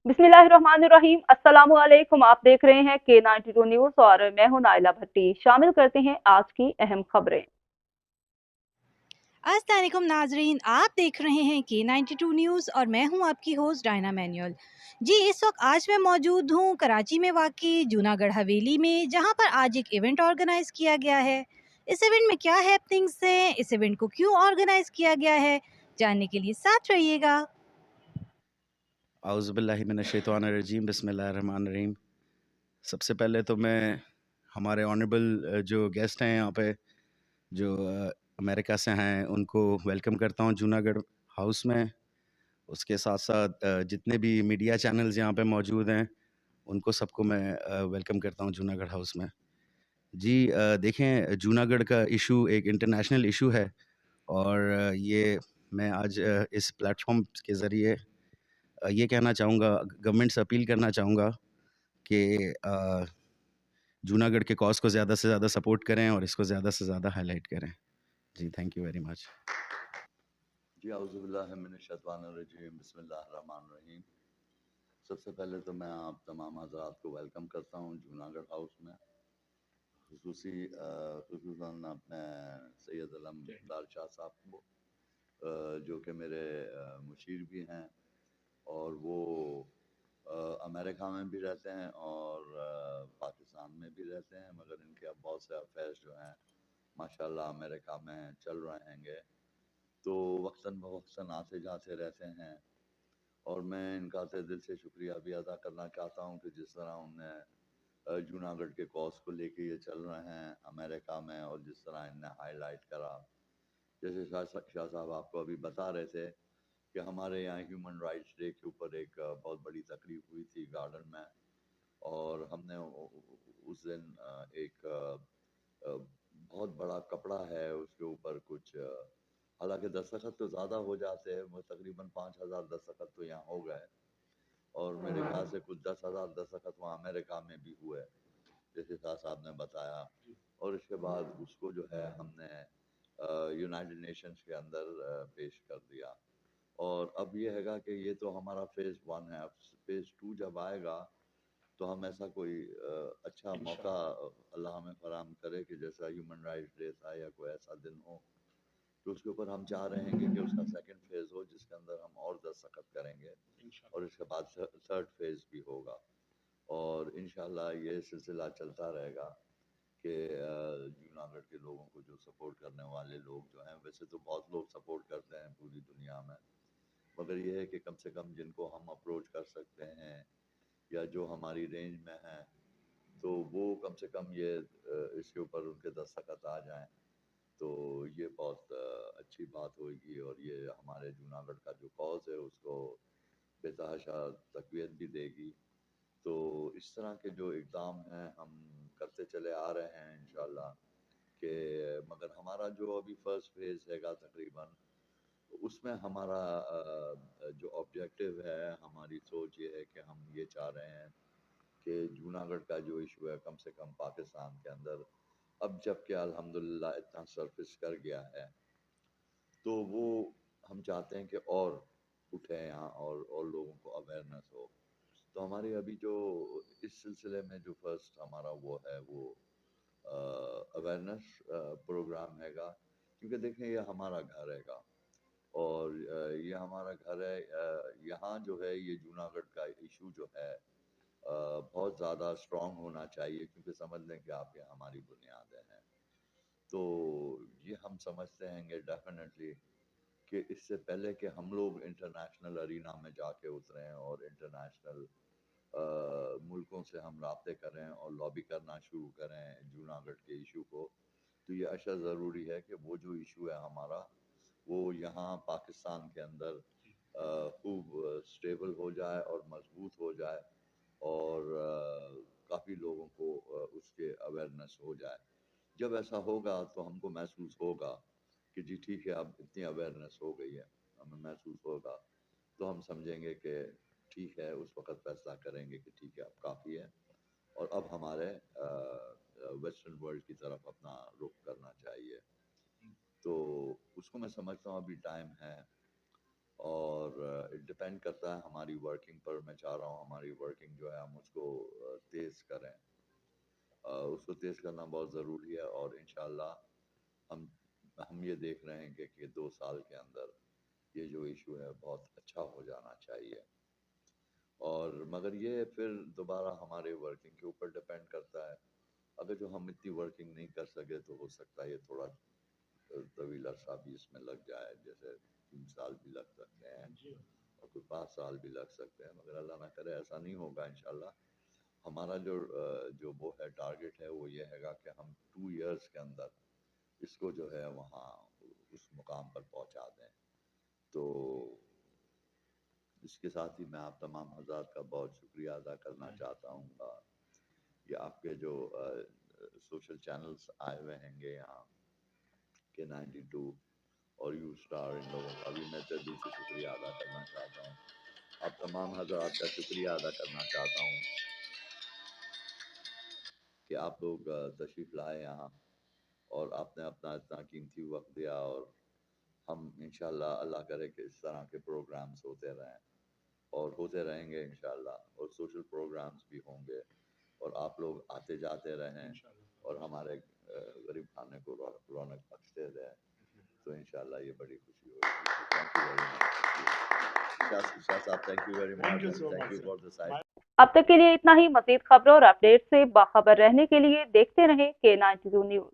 बिस्मिल्लाहिर्रहमानिर्रहीम। अस्सलामु अलैकुम। आप देख रहे हैं K92 न्यूज और मैं हूं नाइला भट्टी। शामिल करते हैं आज की अहम खबरें। अस्सलामुअलैकुम नाजरीन, आप देख रहे हैं K92 न्यूज़ और मैं हूं आपकी होस्ट डायना मैनुअल। जी, इस वक्त आज मैं मौजूद हूं कराची में वाक़ई जूनागढ़ हवेली में, जहां पर आज एक इवेंट ऑर्गेनाइज किया गया है। इस इवेंट में क्या हैपनिंग्स हैं, इस इवेंट को क्यों ऑर्गेनाइज किया गया है, जानने के लिए साथ रहिएगा। आउज़ुबिल्लाहिमिनश्शैतानिर्रजीम बिस्मिल्लाहिर्रहमानिर्रहीम। सबसे पहले तो मैं हमारे ऑनरेबल जो गेस्ट हैं यहाँ पे जो अमेरिका से हैं उनको वेलकम करता हूँ जूनागढ़ हाउस में। उसके साथ साथ जितने भी मीडिया चैनल्स यहाँ पे मौजूद हैं उनको सबको मैं वेलकम करता हूँ जूनागढ़ हाउस में। जी देखें, जूनागढ़ का इशू एक इंटरनेशनल इशू है और ये मैं आज इस प्लेटफॉर्म के ज़रिए ये कहना चाहूँगा, गवर्नमेंट से अपील करना चाहूँगा कि जूनागढ़ के कॉज़ को ज़्यादा से ज़्यादा सपोर्ट करें और इसको ज़्यादा से ज़्यादा हाईलाइट करें। जी, थैंक यू वेरी मच। जी औज़ुबिल्लाहिमिनश्शैतानिर्रजीम बिस्मिल्लाहिर्रहमानिर्रहीम। सबसे पहले तो मैं आप तमाम हज़रात को वेलकम करता हूँ जूनागढ़ हाउस में, खुसूसन अपने सैयद अलमदार शाह साहब को जो कि मेरे मुशीर भी हैं और वो अमेरिका में भी रहते हैं और पाकिस्तान में भी रहते हैं, मगर इनके अब बहुत से अफेयर्स जो हैं माशाल्लाह अमेरिका में चल रहे हैंगे, तो वक्तन बवक्तन आते जाते रहते हैं। और मैं इनका तहे दिल से शुक्रिया भी अदा करना चाहता हूँ कि जिस तरह उनने जूनागढ़ के कॉज को लेके ये चल रहे हैं अमेरिका में और जिस तरह इनने हाईलाइट करा, जैसे शाह साहब आपको अभी बता रहे थे कि हमारे यहाँ ह्यूमन राइट्स डे के ऊपर एक बहुत बड़ी तकरीब हुई थी गार्डन में और हमने उस दिन एक बहुत बड़ा कपड़ा है उसके ऊपर कुछ हालांकि दस्तखत तो ज़्यादा हो जाते हैं, वो तकरीबन 5,000 दस्तखत तो यहाँ हो गए और मेरे ख्याल से कुछ 10,000 दस्तखत वहाँ अमेरिका में भी हुए जैसे शाह साहब ने बताया। और इसके बाद उसको जो है हमने यूनाइटेड नेशंस के अंदर पेश कर दिया और अब ये हैगा कि ये तो हमारा फेज़ 1 है। अब फेज़ 2 जब आएगा तो हम ऐसा कोई अच्छा मौका अल्लाह हमें फराहम करे कि जैसा ह्यूमन राइट्स डे था या कोई ऐसा दिन हो तो उसके ऊपर हम चाह रहे हैं कि उसका सेकंड फेज़ हो जिसके अंदर हम और दस्तखत करेंगे और इसके बाद थर्ड फेज़ भी होगा और इंशाल्लाह ये सिलसिला चलता रहेगा कि जूनागढ़ के लोगों को जो सपोर्ट करने वाले लोग जो हैं, वैसे तो बहुत लोग सपोर्ट करते हैं पूरी दुनिया में, मगर ये है कि कम से कम जिनको हम अप्रोच कर सकते हैं या जो हमारी रेंज में हैं तो वो कम से कम ये इसके ऊपर उनके दस्तखत आ जाएं तो ये बहुत अच्छी बात होगी और ये हमारे जूनागढ़ का जो कॉज है उसको बेतहाशा तक़वियत भी देगी। तो इस तरह के जो इक़दाम हैं हम करते चले आ रहे हैं इंशाल्लाह कि मगर हमारा जो अभी फर्स्ट फेज़ हैगा तकरीबन उसमें हमारा जो ऑब्जेक्टिव है, हमारी सोच ये है कि हम ये चाह रहे हैं कि जूनागढ़ का जो इशू है कम से कम पाकिस्तान के अंदर अब जबकि अल्हम्दुलिल्लाह इतना सरफेस कर गया है तो वो हम चाहते हैं कि और उठे यहाँ और लोगों को अवेयरनेस हो। तो हमारी अभी जो इस सिलसिले में जो फर्स्ट हमारा वो है वो अवेयरनेस प्रोग्राम हैगा, क्योंकि देखें ये हमारा घर हैगा और ये हमारा घर है। यहाँ जो है ये जूनागढ़ का इशू जो है बहुत ज़्यादा स्ट्रॉन्ग होना चाहिए क्योंकि समझ लें कि आप ये हमारी बुनियादें हैं। तो ये हम समझते हैं कि डेफिनेटली कि इससे पहले कि हम लोग इंटरनेशनल अरीना में जाके उतरें और इंटरनेशनल मुल्कों से हम राब्ते करें और लॉबी करना शुरू करें जूनागढ़ के इशू को, तो ये अशा ज़रूरी है कि वो जो इशू है हमारा वो यहाँ पाकिस्तान के अंदर खूब स्टेबल हो जाए और मजबूत हो जाए और काफ़ी लोगों को उसके अवेयरनेस हो जाए। जब ऐसा होगा तो हमको महसूस होगा कि जी ठीक है अब इतनी अवेयरनेस हो गई है, हमें महसूस होगा तो हम समझेंगे कि ठीक है, उस वक़्त फैसला करेंगे कि ठीक है अब काफ़ी है और अब हमारे वेस्टर्न वर्ल्ड की तरफ अपना रुख करना चाहिए। तो उसको मैं समझता हूँ अभी टाइम है اور ڈپینڈ کرتا ہے ہماری ورکنگ پر. میں چاہ رہا ہوں ہماری ورکنگ جو ہے ہم اس کو تیز کریں. اس کو تیز کرنا بہت ضروری ہے, اور انشاءاللہ ہم یہ دیکھ رہے ہیں کہ 2 سال کے اندر یہ جو ایشو ہے بہت اچھا ہو جانا چاہیے. اور مگر یہ پھر دوبارہ ہمارے ورکنگ کے اوپر ڈپینڈ کرتا ہے. اگر جو ہم اتنی ورکنگ نہیں کر سکے تو ہو سکتا ہے یہ تھوڑا طویل عرصہ بھی اس میں لگ جائے, جیسے 3 سال بھی لگ سکتے ہیں اور کوئی 5 سال بھی لگ سکتے ہیں, مگر اللہ نہ کرے ایسا نہیں ہوگا انشاءاللہ. ہمارا جو وہ ہے ٹارگٹ ہے وہ یہ ہے گا کہ ہم 2 ایئرس کے اندر اس کو جو ہے وہاں اس مقام پر پہنچا دیں. تو اس کے ساتھ ہی میں آپ تمام حضرات کا بہت شکریہ ادا کرنا چاہتا ہوں. یہ آپ کے جو سوشل چینلز آئے ہوئے ہیں گے یہاں کے 92 اور یو اسٹار, ان لوگوں کا بھی میں دل سے شکریہ ادا کرنا چاہتا ہوں. آپ تمام حضرات کا شکریہ ادا کرنا چاہتا ہوں کہ آپ لوگ تشریف لائے یہاں اور آپ نے اپنا اتنا قیمتی وقت دیا. اور ہم انشاءاللہ اللہ کرے کہ اس طرح کے پروگرامز ہوتے رہیں اور ہوتے رہیں گے انشاءاللہ, اور سوشل پروگرامز بھی ہوں گے, اور آپ لوگ آتے جاتے رہیں اور ہمارے غریب خانے کو رونق بخشتے رہیں. تو انشاءاللہ یہ بڑی خوشی ہوگی. شاہ صاحب, thank you very much, thank you for the site. اب تک کے لیے اتنا ہی. مزید خبروں اور اپڈیٹ سے باخبر رہنے کے لیے دیکھتے رہیں K92 نیوز.